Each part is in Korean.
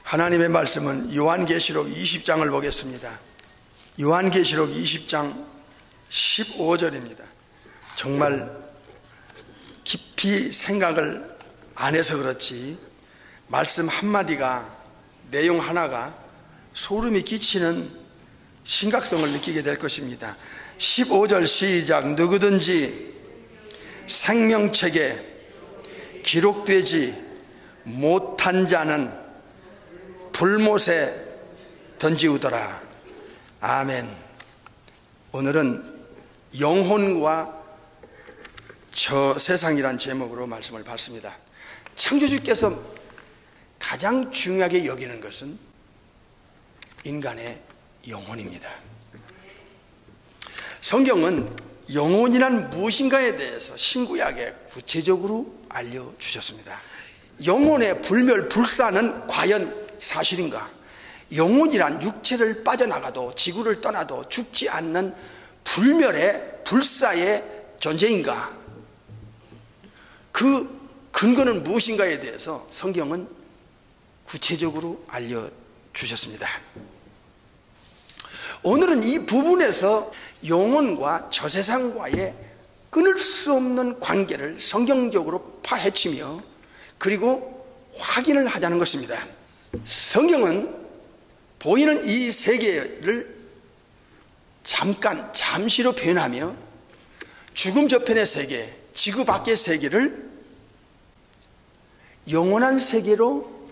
하나님의 말씀은 요한계시록 20장을 보겠습니다. 요한계시록 20장 15절입니다. 정말 깊이 생각을 안 해서 그렇지 말씀 한마디가, 내용 하나가 소름이 끼치는 심각성을 느끼게 될 것입니다. 15절 시작. 누구든지 생명책에 기록되지 못한 자는 불못에 던지우더라. 아멘. 오늘은 영혼과 저 세상이란 제목으로 말씀을 받습니다. 창조주께서 가장 중요하게 여기는 것은 인간의 영혼입니다. 성경은 영혼이란 무엇인가에 대해서 신구약에 구체적으로 알려주셨습니다. 영혼의 불멸, 불사는 과연 사실인가? 영혼이란 육체를 빠져나가도 지구를 떠나도 죽지 않는 불멸의 불사의 존재인가? 그 근거는 무엇인가에 대해서 성경은 구체적으로 알려주셨습니다. 오늘은 이 부분에서 영혼과 저 세상과의 끊을 수 없는 관계를 성경적으로 파헤치며 그리고 확인을 하자는 것입니다. 성경은 보이는 이 세계를 잠시로 표현하며 죽음 저편의 세계, 지구 밖의 세계를 영원한 세계로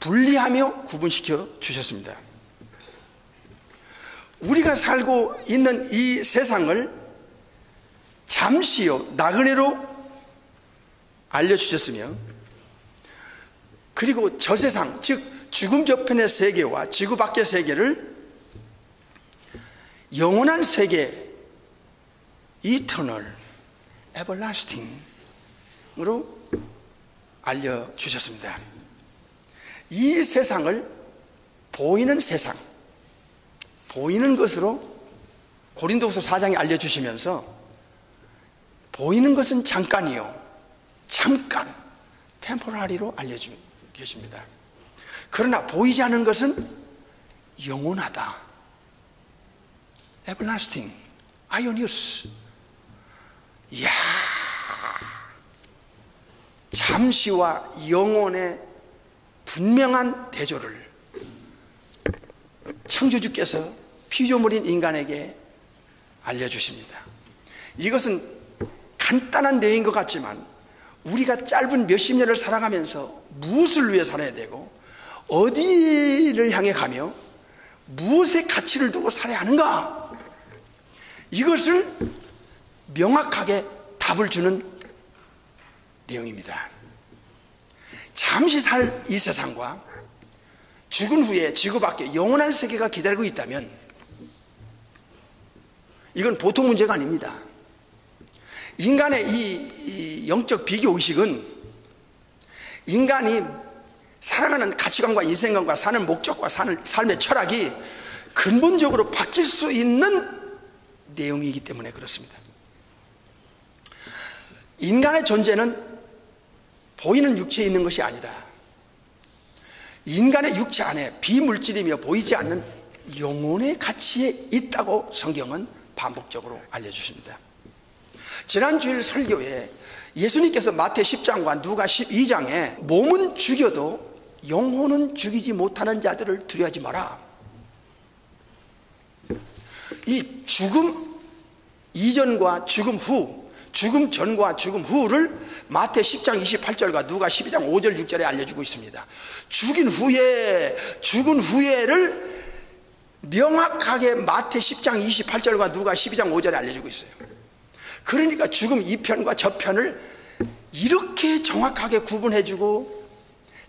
분리하며 구분시켜 주셨습니다. 우리가 살고 있는 이 세상을 잠시요, 나그네로 알려주셨으며, 그리고 저 세상, 즉 죽음 저편의 세계와 지구 밖의 세계를 영원한 세계, Eternal, Everlasting으로 알려주셨습니다. 이 세상을 보이는 세상, 보이는 것으로 고린도후서 4장에 알려주시면서 보이는 것은 잠깐이요, 잠깐, 템포라리로 알려주고 계십니다. 그러나 보이지 않는 것은 영원하다, everlasting, 아이오니우스. 이야, 잠시와 영원의 분명한 대조를 창조주께서 피조물인 인간에게 알려주십니다. 이것은 간단한 내용인 것 같지만 우리가 짧은 몇십 년을 살아가면서 무엇을 위해 살아야 되고 어디를 향해 가며 무엇의 가치를 두고 살아야 하는가, 이것을 명확하게 답을 주는 내용입니다. 잠시 살 이 세상과 죽은 후에 지구 밖에 영원한 세계가 기다리고 있다면 이건 보통 문제가 아닙니다. 인간의 이 영적 비교의식은 인간이 살아가는 가치관과 인생관과 사는 목적과 사는 삶의 철학이 근본적으로 바뀔 수 있는 내용이기 때문에 그렇습니다. 인간의 존재는 보이는 육체에 있는 것이 아니다. 인간의 육체 안에 비물질이며 보이지 않는 영혼의 가치에 있다고 성경은 반복적으로 알려주십니다. 지난 주일 설교에 예수님께서 마태 10장과 누가 12장에 몸은 죽여도 영혼은 죽이지 못하는 자들을 두려워하지 마라, 이 죽음 이전과 죽음 후, 죽음 전과 죽음 후를 마태 10장 28절과 누가 12장 5절 6절에 알려주고 있습니다. 죽은 후에를 명확하게 마태 10장 28절과 누가 12장 5절에 알려주고 있어요. 그러니까 죽음 이 편과 저 편을 이렇게 정확하게 구분해주고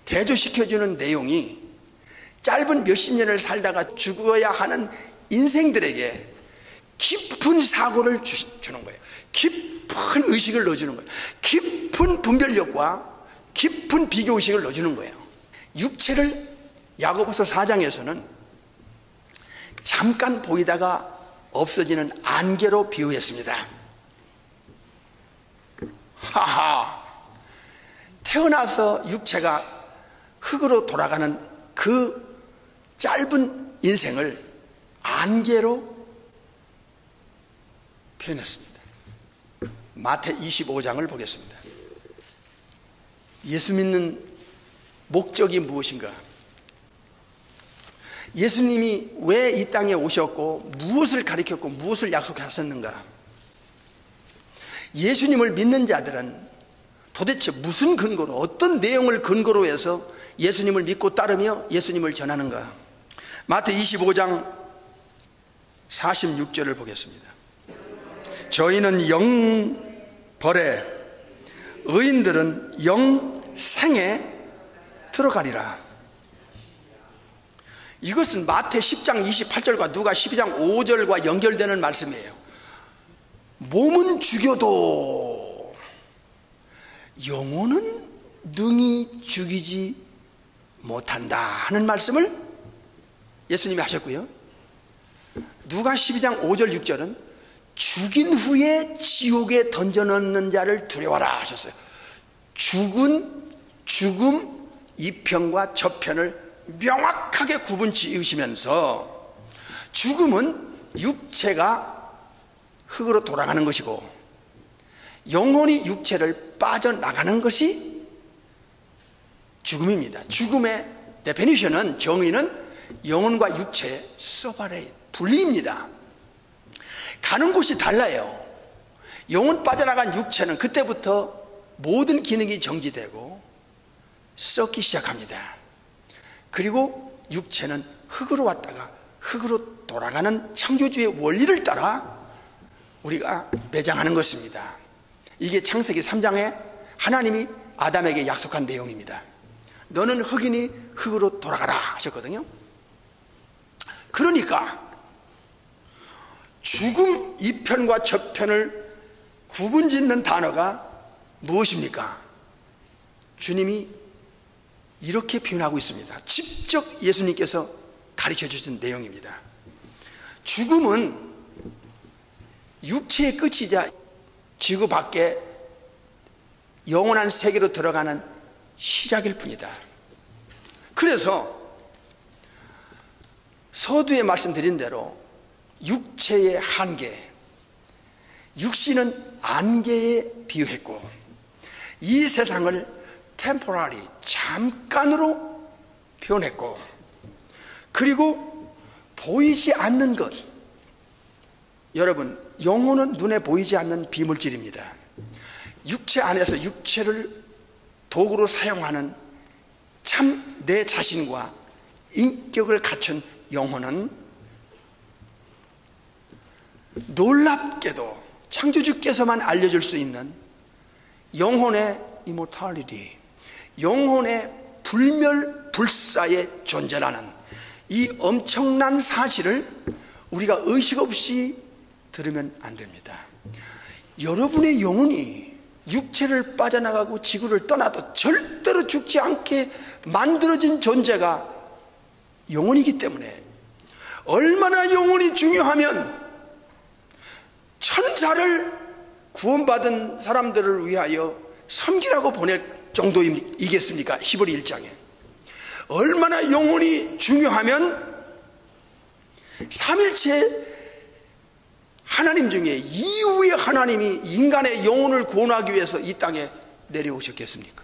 대조시켜주는 내용이 짧은 몇십 년을 살다가 죽어야 하는 인생들에게 깊은 사고를 주는 거예요. 깊은 의식을 넣어주는 거예요. 깊은 분별력과 깊은 비교의식을 넣어주는 거예요. 육체를 야고보서 4장에서는 잠깐 보이다가 없어지는 안개로 비유했습니다. 하하, 태어나서 육체가 흙으로 돌아가는 그 짧은 인생을 안개로 표현했습니다. 마태 25장을 보겠습니다. 예수 믿는 목적이 무엇인가? 예수님이 왜 이 땅에 오셨고 무엇을 가르쳤고 무엇을 약속하셨는가? 예수님을 믿는 자들은 도대체 무슨 근거로, 어떤 내용을 근거로 해서 예수님을 믿고 따르며 예수님을 전하는가? 마태 25장 46절을 보겠습니다. 저희는 영벌에, 의인들은 영생에 들어가리라. 이것은 마태 10장 28절과 누가 12장 5절과 연결되는 말씀이에요. 몸은 죽여도 영혼은 능히 죽이지 못한다 하는 말씀을 예수님이 하셨고요. 누가 12장 5절 6절은 죽인 후에 지옥에 던져넣는 자를 두려워하라 하셨어요. 죽음 이 편과 저 편을 명확하게 구분 지으시면서 죽음은 육체가 흙으로 돌아가는 것이고 영혼이 육체를 빠져나가는 것이 죽음입니다. 죽음의 데피니션은, 정의는 영혼과 육체의 separate, 분리입니다. 가는 곳이 달라요. 영혼 빠져나간 육체는 그때부터 모든 기능이 정지되고 썩기 시작합니다. 그리고 육체는 흙으로 왔다가 흙으로 돌아가는 창조주의 원리를 따라 우리가 매장하는 것입니다. 이게 창세기 3장에 하나님이 아담에게 약속한 내용입니다. 너는 흙이니 흙으로 돌아가라 하셨거든요. 그러니까 죽음 이 편과 저 편을 구분짓는 단어가 무엇입니까? 주님이 이렇게 표현하고 있습니다. 직접 예수님께서 가르쳐 주신 내용입니다. 죽음은 육체의 끝이자 지구 밖에 영원한 세계로 들어가는 시작일 뿐이다. 그래서 서두에 말씀드린 대로 육체의 한계, 육신은 안개에 비유했고 이 세상을 temporary, 잠깐으로 표현했고, 그리고 보이지 않는 것, 여러분 영혼은 눈에 보이지 않는 비물질입니다. 육체 안에서 육체를 도구로 사용하는 참 내 자신과 인격을 갖춘 영혼은 놀랍게도 창조주께서만 알려줄 수 있는 영혼의 immortality, 영혼의 불멸불사의 존재라는 이 엄청난 사실을 우리가 의식 없이 들으면 안 됩니다. 여러분의 영혼이 육체를 빠져나가고 지구를 떠나도 절대로 죽지 않게 만들어진 존재가 영혼이기 때문에 얼마나 영혼이 중요하면 천사를 구원받은 사람들을 위하여 섬기라고 보낼 정도이겠습니까? 히브리 1장에 얼마나 영혼이 중요하면 삼일체 하나님 중에 이후의 하나님이 인간의 영혼을 구원하기 위해서 이 땅에 내려오셨겠습니까?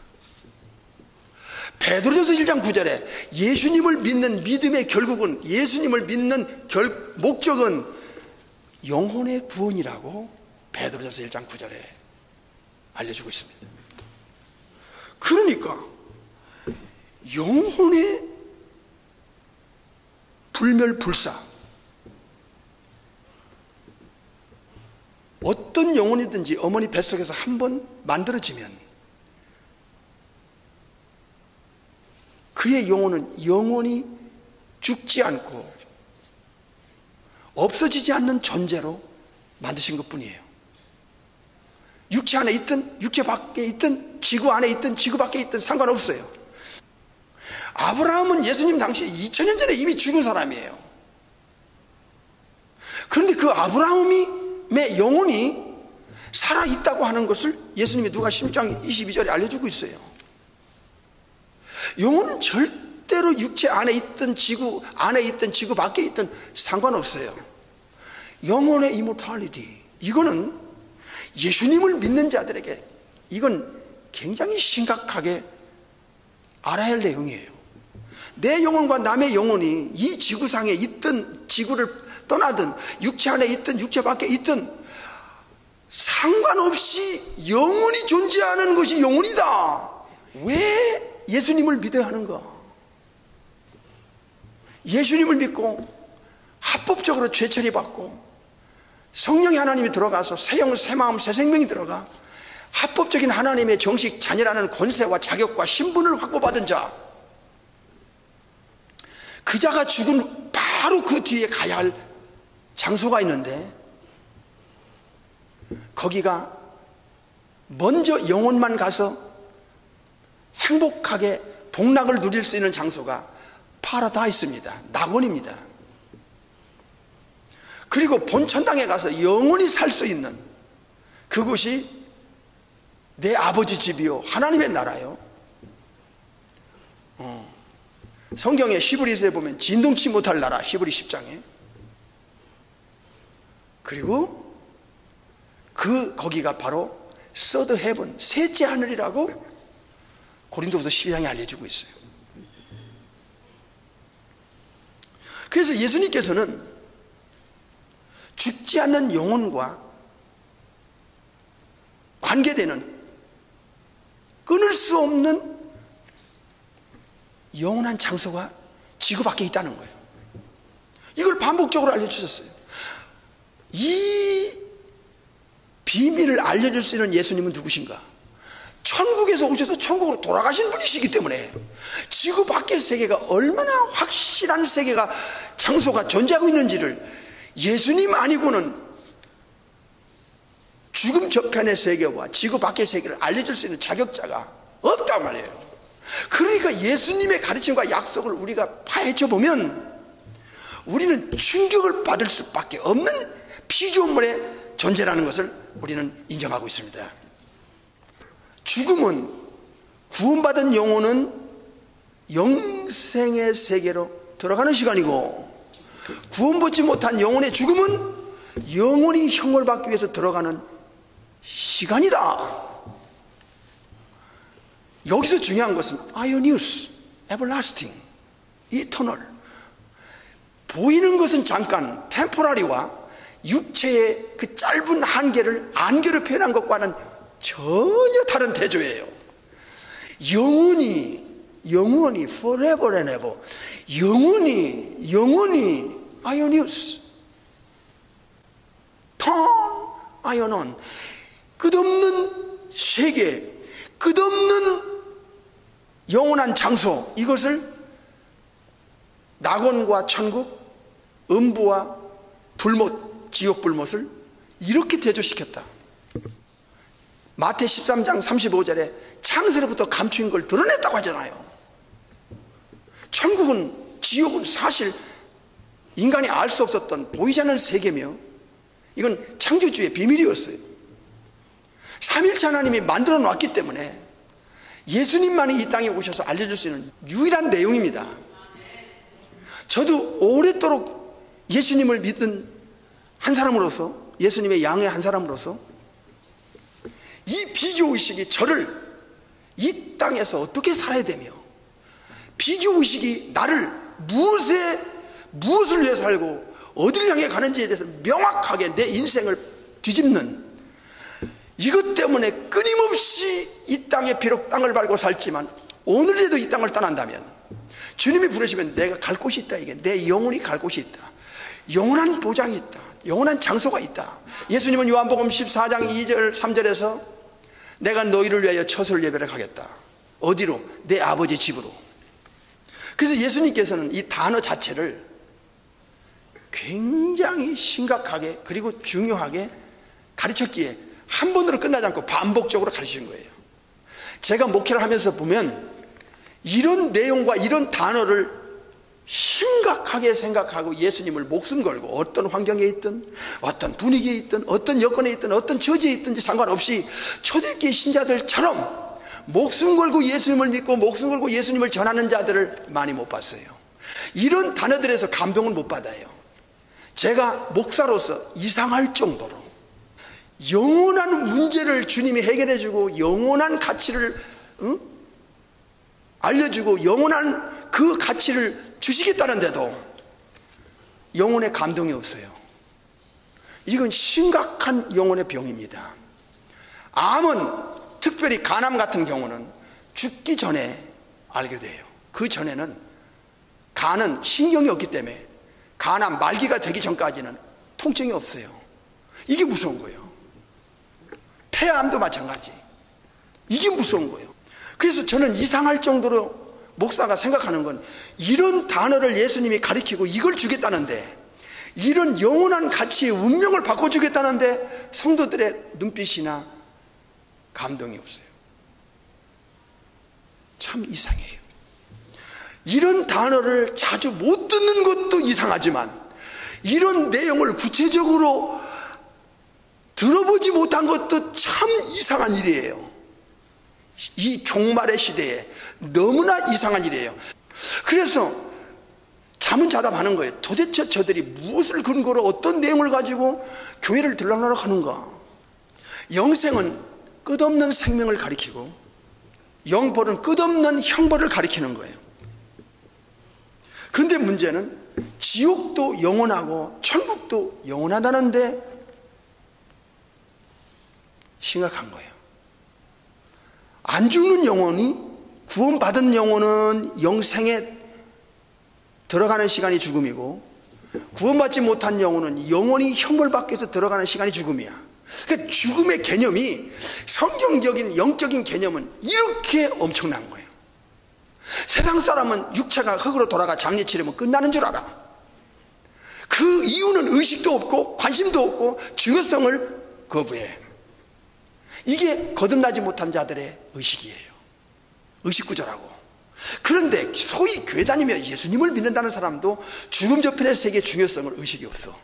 베드로전서 1장 9절에 예수님을 믿는 믿음의 결국은, 예수님을 믿는 목적은 영혼의 구원이라고 베드로전서 1장 9절에 알려주고 있습니다. 그러니까 영혼의 불멸불사, 어떤 영혼이든지 어머니 뱃속에서 한번 만들어지면 그의 영혼은 영원히 죽지 않고 없어지지 않는 존재로 만드신 것뿐이에요. 육체 안에 있든 육체 밖에 있든 지구 안에 있든 지구 밖에 있든 상관없어요. 아브라함은 예수님 당시에 2000년 전에 이미 죽은 사람이에요. 그런데 그 아브라함의 영혼이 살아있다고 하는 것을 예수님이 누가 10장 22절에 알려주고 있어요. 영혼은 절대로 육체 안에 있든 지구 안에 있든 지구 밖에 있든 상관없어요. 영혼의 이모탈리티, 이거는 예수님을 믿는 자들에게 이건 굉장히 심각하게 알아야 할 내용이에요. 내 영혼과 남의 영혼이 이 지구상에 있든 지구를 떠나든 육체 안에 있든 육체 밖에 있든 상관없이 영원히 존재하는 것이 영혼이다. 왜 예수님을 믿어야 하는가? 예수님을 믿고 합법적으로 죄처리 받고 성령의 하나님이 들어가서 새 영, 새 마음, 새 생명이 들어가 합법적인 하나님의 정식 자녀라는 권세와 자격과 신분을 확보받은 자, 그 자가 죽은 바로 그 뒤에 가야 할 장소가 있는데, 거기가 먼저 영혼만 가서 행복하게 복락을 누릴 수 있는 장소가 파라다이스입니다. 낙원입니다. 그리고 본천당에 가서 영원히 살 수 있는 그곳이 내 아버지 집이요 하나님의 나라요. 성경에 히브리서에 보면 진동치 못할 나라, 히브리 10장에. 그리고 거기가 바로 서드 헤븐, 셋째 하늘이라고 고린도후서 12장에 알려주고 있어요. 그래서 예수님께서는 죽지 않는 영혼과 관계되는 끊을 수 없는 영원한 장소가 지구 밖에 있다는 거예요. 이걸 반복적으로 알려주셨어요. 이 비밀을 알려줄 수 있는 예수님은 누구신가? 천국에서 오셔서 천국으로 돌아가신 분이시기 때문에 지구 밖의 세계가 얼마나 확실한 세계가, 장소가 존재하고 있는지를 예수님 아니고는 죽음 저편의 세계와 지구 밖의 세계를 알려줄 수 있는 자격자가 없단 말이에요. 그러니까 예수님의 가르침과 약속을 우리가 파헤쳐 보면 우리는 충격을 받을 수밖에 없는 피조물의 존재라는 것을 우리는 인정하고 있습니다. 죽음은, 구원받은 영혼은 영생의 세계로 들어가는 시간이고, 구원받지 못한 영혼의 죽음은 영원히 형벌 받기 위해서 들어가는 시간이다. 여기서 중요한 것은 아이오니우스, 에버라스팅, 이터널. 보이는 것은 잠깐 템포라리와 육체의 그 짧은 한계를, 안개를 표현한 것과는 전혀 다른 대조예요. 영원히 forever and ever, 영원히 아이오니우스, 턴 아이오논, 끝없는 세계, 끝없는 영원한 장소, 이것을 낙원과 천국, 음부와 불못, 지옥 불못을 이렇게 대조시켰다. 마태 13장 35절에 창세로부터 감추인 걸 드러냈다고 하잖아요. 천국은, 지옥은 사실 인간이 알 수 없었던 보이지 않는 세계며, 이건 창조주의 비밀이었어요. 삼일체 하나님이 만들어 놨기 때문에 예수님만이 이 땅에 오셔서 알려줄 수 있는 유일한 내용입니다. 저도 오랫도록 예수님을 믿는 한 사람으로서, 예수님의 양의 한 사람으로서 이 비교의식이 저를 이 땅에서 어떻게 살아야 되며, 비교의식이 나를 무엇을 위해 살고 어디를 향해 가는지에 대해서 명확하게 내 인생을 뒤집는, 이것 때문에 끊임없이 이 땅에 비록 땅을 밟고 살지만 오늘이라도 이 땅을 떠난다면, 주님이 부르시면 내가 갈 곳이 있다. 이게 내 영혼이 갈 곳이 있다. 영원한 보장이 있다. 영원한 장소가 있다. 예수님은 요한복음 14장 2절 3절에서 내가 너희를 위하여 처소를 예배를 가겠다. 어디로? 내 아버지 집으로. 그래서 예수님께서는 이 단어 자체를 굉장히 심각하게 그리고 중요하게 가르쳤기에 한 번으로 끝나지 않고 반복적으로 가르치신 거예요. 제가 목회를 하면서 보면 이런 내용과 이런 단어를 심각하게 생각하고 예수님을 목숨 걸고 어떤 환경에 있든 어떤 분위기에 있든 어떤 여건에 있든 어떤 처지에 있든지 상관없이 초대교회 신자들처럼 목숨 걸고 예수님을 믿고 목숨 걸고 예수님을 전하는 자들을 많이 못 봤어요. 이런 단어들에서 감동을 못 받아요. 제가 목사로서 이상할 정도로 영원한 문제를 주님이 해결해주고 영원한 가치를 알려주고 영원한 그 가치를 주시겠다는데도 영혼의 감동이 없어요. 이건 심각한 영혼의 병입니다. 암은, 특별히 간암 같은 경우는 죽기 전에 알게 돼요. 그 전에는 간은 신경이 없기 때문에 간암 말기가 되기 전까지는 통증이 없어요. 이게 무서운 거예요. 폐암도 마찬가지. 이게 무서운 거예요. 그래서 저는 이상할 정도로 목사가 생각하는 건 이런 단어를 예수님이 가리키고 이걸 주겠다는데, 이런 영원한 가치의 운명을 바꿔주겠다는데 성도들의 눈빛이나 감동이 없어요. 참 이상해요. 이런 단어를 자주 못 듣는 것도 이상하지만 이런 내용을 구체적으로 들어보지 못한 것도 참 이상한 일이에요. 이 종말의 시대에 너무나 이상한 일이에요. 그래서 잠은 자다 마는 거예요. 도대체 저들이 무엇을 근거로 어떤 내용을 가지고 교회를 들락날락 하는가. 영생은 끝없는 생명을 가리키고 영벌은 끝없는 형벌을 가리키는 거예요. 그런데 문제는 지옥도 영원하고 천국도 영원하다는데 심각한 거예요. 안 죽는 영혼이, 구원받은 영혼은 영생에 들어가는 시간이 죽음이고, 구원받지 못한 영혼은 영원히 형벌받기 위해서 들어가는 시간이 죽음이야. 그러니까 죽음의 개념이, 성경적인 영적인 개념은 이렇게 엄청난 거예요. 세상 사람은 육체가 흙으로 돌아가 장례 치르면 끝나는 줄 알아. 그 이유는 의식도 없고 관심도 없고 중요성을 거부해. 이게 거듭나지 못한 자들의 의식이에요. 의식구조라고. 그런데 소위 교회 다니며 예수님을 믿는다는 사람도 죽음 저편의 세계의 중요성을 의식이 없어.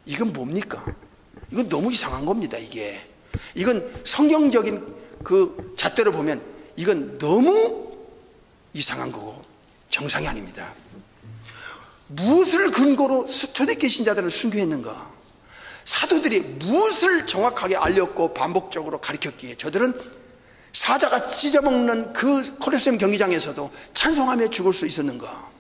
이건 뭡니까? 이건 너무 이상한 겁니다. 이건 성경적인 그 잣대로 보면 이건 너무 이상한 거고 정상이 아닙니다. 무엇을 근거로 초대교회 신자들을 순교했는가? 사도들이 무엇을 정확하게 알렸고 반복적으로 가르쳤기에 저들은 사자가 찢어먹는 그 콜로세움 경기장에서도 찬송하며 죽을 수 있었는가?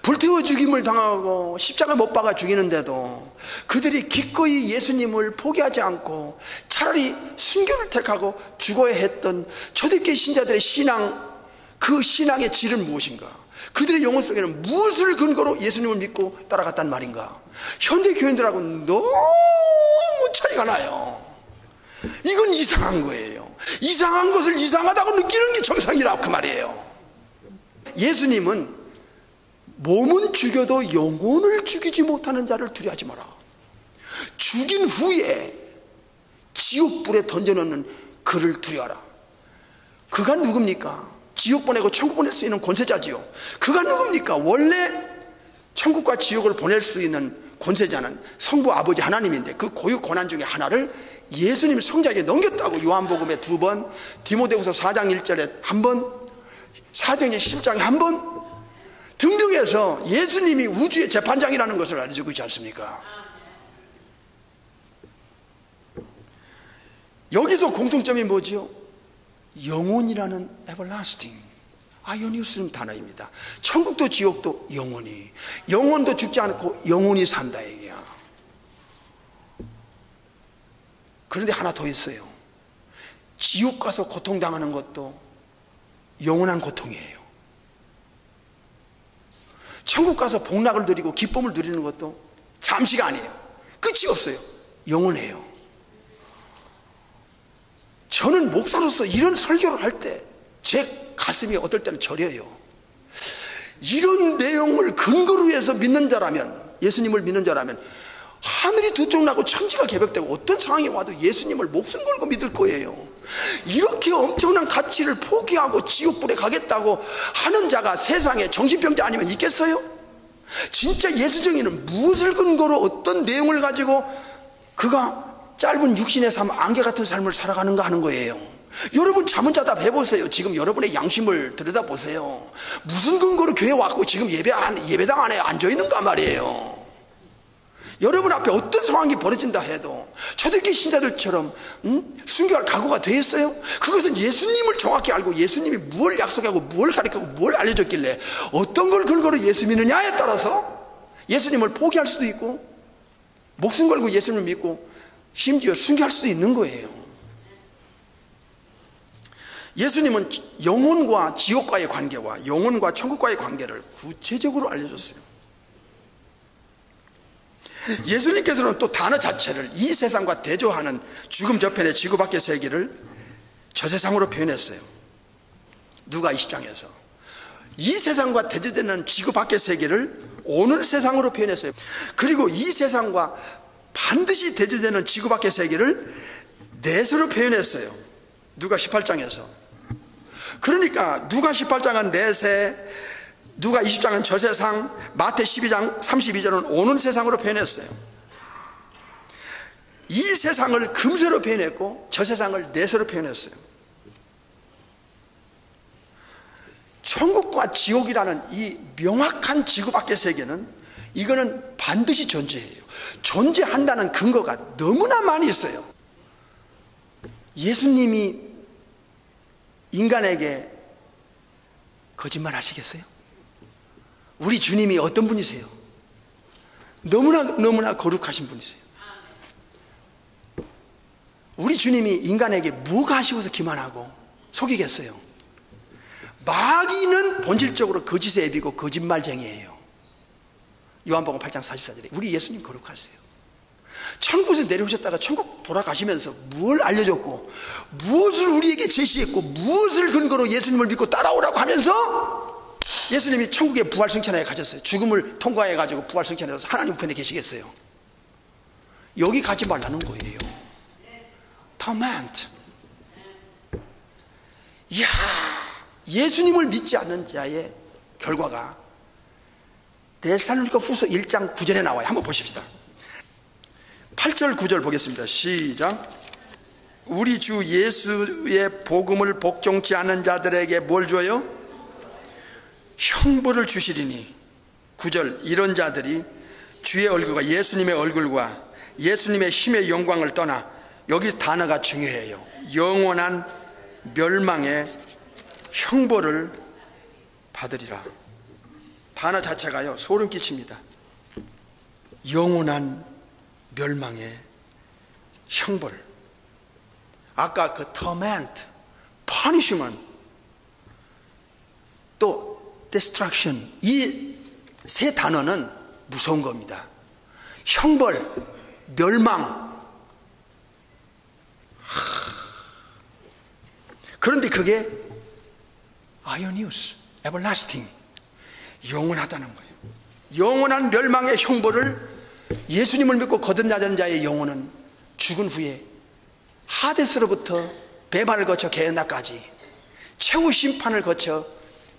불태워 죽임을 당하고 십자가 못 박아 죽이는데도 그들이 기꺼이 예수님을 포기하지 않고 차라리 순교를 택하고 죽어야 했던 초대교회 신자들의 신앙, 그 신앙의 질은 무엇인가? 그들의 영혼 속에는 무엇을 근거로 예수님을 믿고 따라갔단 말인가? 현대 교인들하고는 너무 차이가 나요. 이건 이상한 거예요. 이상한 것을 이상하다고 느끼는 게 정상이라고 그 말이에요. 예수님은 몸은 죽여도 영혼을 죽이지 못하는 자를 두려워하지 마라. 죽인 후에 지옥불에 던져놓는 그를 두려워하라. 그가 누굽니까? 지옥 보내고 천국 보낼 수 있는 권세자지요. 그가 누굽니까? 원래 천국과 지옥을 보낼 수 있는 권세자는 성부 아버지 하나님인데 그 고유 권한 중에 하나를 예수님 성자에게 넘겼다고. 요한복음에 2번, 디모데후서 4장 1절에 1번, 사도행전 10장에 1번 등등해서 예수님이 우주의 재판장이라는 것을 알려주고 있지 않습니까? 여기서 공통점이 뭐지요? 영혼이라는 everlasting, 아이오니우스 단어입니다. 천국도 지옥도 영혼이, 영혼도 죽지 않고 영혼이 산다 얘기야. 그런데 하나 더 있어요. 지옥 가서 고통당하는 것도 영원한 고통이에요. 천국 가서 복락을 누리고 기쁨을 누리는 것도 잠시가 아니에요. 끝이 없어요. 영원해요. 저는 목사로서 이런 설교를 할 때 제 가슴이 어떨 때는 저려요. 이런 내용을 근거로 해서 믿는 자라면, 예수님을 믿는 자라면 하늘이 두 쪽 나고 천지가 개벽되고 어떤 상황이 와도 예수님을 목숨 걸고 믿을 거예요. 이렇게 엄청난 가치를 포기하고 지옥불에 가겠다고 하는 자가 세상에 정신병자 아니면 있겠어요? 진짜 예수정의는 무엇을 근거로 어떤 내용을 가지고 그가 짧은 육신의 삶, 안개 같은 삶을 살아가는가 하는 거예요. 여러분 자문자답 해보세요. 지금 여러분의 양심을 들여다보세요. 무슨 근거로 교회 왔고 지금 예배당 안에 앉아있는가 말이에요. 여러분 앞에 어떤 상황이 벌어진다 해도 초대교회 신자들처럼 순교할 각오가 돼 있어요? 그것은 예수님을 정확히 알고 예수님이 무엇을 약속하고 무엇을 가르치고 무엇을 알려줬길래 어떤 걸 근거로 예수 믿느냐에 따라서 예수님을 포기할 수도 있고 목숨 걸고 예수님을 믿고 심지어 순교할 수도 있는 거예요. 예수님은 영혼과 지옥과의 관계와 영혼과 천국과의 관계를 구체적으로 알려줬어요. 예수님께서는 또 단어 자체를 이 세상과 대조하는 죽음 저편의 지구 밖의 세계를 저 세상으로 표현했어요. 누가 20장에서 이 세상과 대조되는 지구 밖의 세계를 오늘 세상으로 표현했어요. 그리고 이 세상과 반드시 대조되는 지구 밖의 세계를 내세로 표현했어요. 누가 18장에서. 그러니까 누가 18장은 내세, 누가 20장은 저 세상, 마태 12장 32절은 오는 세상으로 표현했어요. 이 세상을 금세로 표현했고 저 세상을 내세로 표현했어요. 천국과 지옥이라는 이 명확한 지구 밖의 세계는 이거는 반드시 존재해요. 존재한다는 근거가 너무나 많이 있어요. 예수님이 인간에게 거짓말 하시겠어요? 우리 주님이 어떤 분이세요? 너무나 거룩하신 분이세요. 우리 주님이 인간에게 뭐가 아쉬워서 기만하고 속이겠어요? 마귀는 본질적으로 거짓의 애비고 거짓말쟁이에요. 요한복음 8장 44절에 우리 예수님 거룩하세요. 천국에서 내려오셨다가 천국 돌아가시면서 무엇을 알려줬고 무엇을 우리에게 제시했고 무엇을 근거로 예수님을 믿고 따라오라고 하면서 예수님이 천국의 부활 승천에 가셨어요. 죽음을 통과해가지고 부활 승천해서 하나님 우편에 계시겠어요? 여기 가지 말라는 거예요. 터멘트. 이야, 예수님을 믿지 않는 자의 결과가 데살로니가 후서 1장 9절에 나와요. 한번 보십시다. 8절 9절 보겠습니다. 시작. 우리 주 예수의 복음을 복종치 않는 자들에게 뭘 줘요? 형벌을 주시리니. 9절. 이런 자들이 주의 얼굴과 예수님의 얼굴과 예수님의 힘의 영광을 떠나, 여기 단어가 중요해요. 영원한 멸망의 형벌을 받으리라. 단어 자체가요 소름 끼칩니다. 영원한 멸망의 형벌. 아까 그 torment, punishment, 또 destruction, 이 세 단어는 무서운 겁니다. 형벌, 멸망. 그런데 그게 아이오니우스, everlasting, 영원하다는 거예요. 영원한 멸망의 형벌을 예수님을 믿고 거듭나는 자의 영혼은 죽은 후에 하데스로부터 배반을 거쳐 게으나까지 최후 심판을 거쳐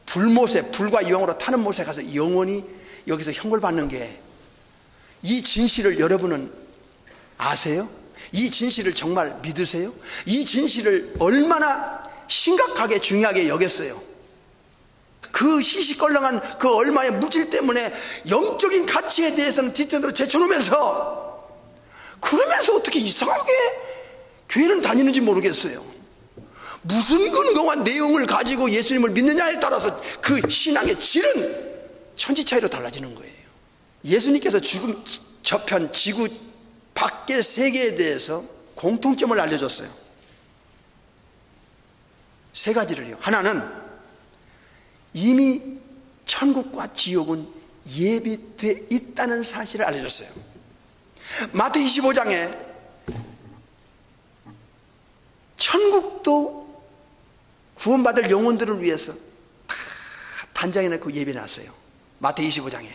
불못에, 불과 영으로 타는 못에 가서 영원히 여기서 형벌받는 게, 이 진실을 여러분은 아세요? 이 진실을 정말 믿으세요? 이 진실을 얼마나 심각하게 중요하게 여겼어요? 그 시시껄렁한 그 얼마의 물질 때문에 영적인 가치에 대해서는 뒷전으로 제쳐놓으면서, 그러면서 어떻게 이상하게 교회를 다니는지 모르겠어요. 무슨 근거와 내용을 가지고 예수님을 믿느냐에 따라서 그 신앙의 질은 천지 차이로 달라지는 거예요. 예수님께서 죽음 저편 지구 밖의 세계에 대해서 공통점을 알려줬어요. 세 가지를요. 하나는 이미 천국과 지옥은 예비돼 있다는 사실을 알려줬어요. 마태 25장에 천국도 구원받을 영혼들을 위해서 다 단장해놓고 예비해놨어요. 마태 25장에.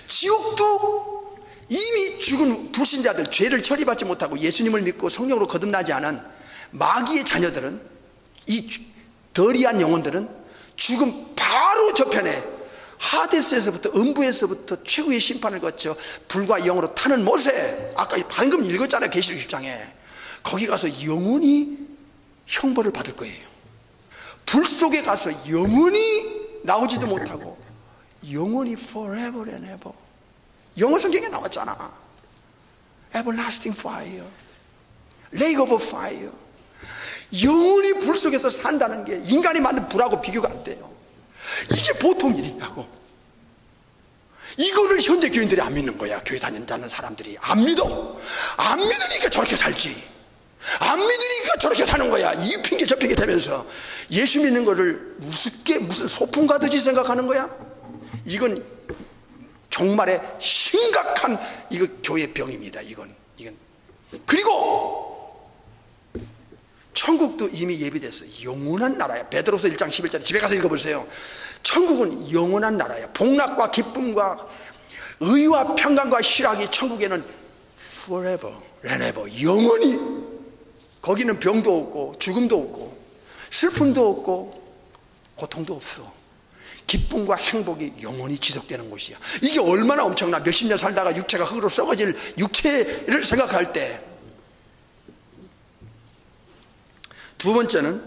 지옥도 이미 죽은 불신자들, 죄를 처리받지 못하고 예수님을 믿고 성령으로 거듭나지 않은 마귀의 자녀들은, 이 더리한 영혼들은 죽음 바로 저편에 하데스에서부터, 음부에서부터 최후의 심판을 거쳐 불과 영으로 타는 못에, 아까 방금 읽었잖아요. 계시록 10장에. 거기 가서 영원히 형벌을 받을 거예요. 불 속에 가서 영원히 나오지도 못하고 영원히 forever and ever. 영어 성경에 나왔잖아. Everlasting fire, lake of fire. 영원히 불 속에서 산다는 게 인간이 만든 불하고 비교가 안 돼요. 이게 보통 일이냐고. 이거를 현대 교인들이 안 믿는 거야. 교회 다닌다는 사람들이 안 믿어. 안 믿으니까 저렇게 살지. 안 믿으니까 저렇게 사는 거야. 이 핑계 저 핑계 대면서 예수 믿는 거를 우습게 무슨 소풍 가듯이 생각하는 거야. 이건 정말의 심각한 이거 교회 병입니다. 이건. 그리고 천국도 이미 예비됐어요. 영원한 나라야. 베드로서 1장 11절에 집에 가서 읽어보세요. 천국은 영원한 나라야. 복락과 기쁨과 의와 평강과 희락이 천국에는 forever and ever, 영원히. 거기는 병도 없고 죽음도 없고 슬픔도 없고 고통도 없어. 기쁨과 행복이 영원히 지속되는 곳이야. 이게 얼마나 엄청나. 몇십 년 살다가 육체가 흙으로 썩어질 육체를 생각할 때. 두 번째는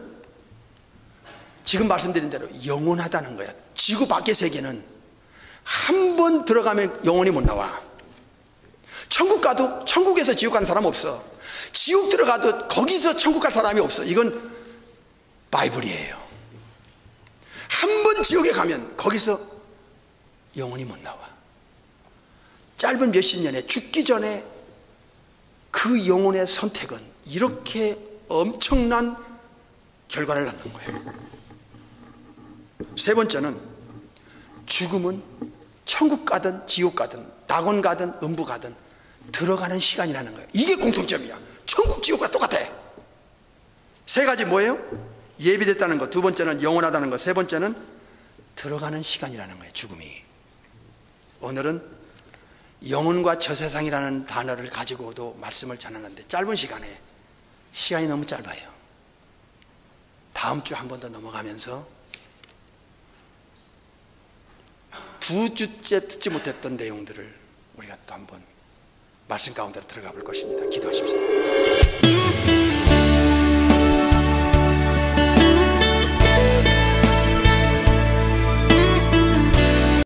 지금 말씀드린 대로 영원하다는 거야. 지구 밖의 세계는 한 번 들어가면 영원히 못 나와. 천국 가도 천국에서 지옥 가는 사람 없어. 지옥 들어가도 거기서 천국 갈 사람이 없어. 이건 바이블이에요. 한 번 지옥에 가면 거기서 영원히 못 나와. 짧은 몇십 년에 죽기 전에 그 영혼의 선택은 이렇게 엄청난 결과를 낳는 거예요. 세 번째는 죽음은 천국 가든 지옥 가든 낙원 가든 음부 가든 들어가는 시간이라는 거예요. 이게 공통점이야. 천국 지옥과 똑같아. 세 가지 뭐예요? 예비됐다는 것, 두 번째는 영원하다는 것, 세 번째는 들어가는 시간이라는 거예요. 죽음이. 오늘은 영혼과 저세상이라는 단어를 가지고도 말씀을 전하는데 짧은 시간이 너무 짧아요. 다음 주 한 번 더 넘어가면서 두 주째 듣지 못했던 내용들을 우리가 또 한번 말씀 가운데로 들어가 볼 것입니다. 기도하십시오.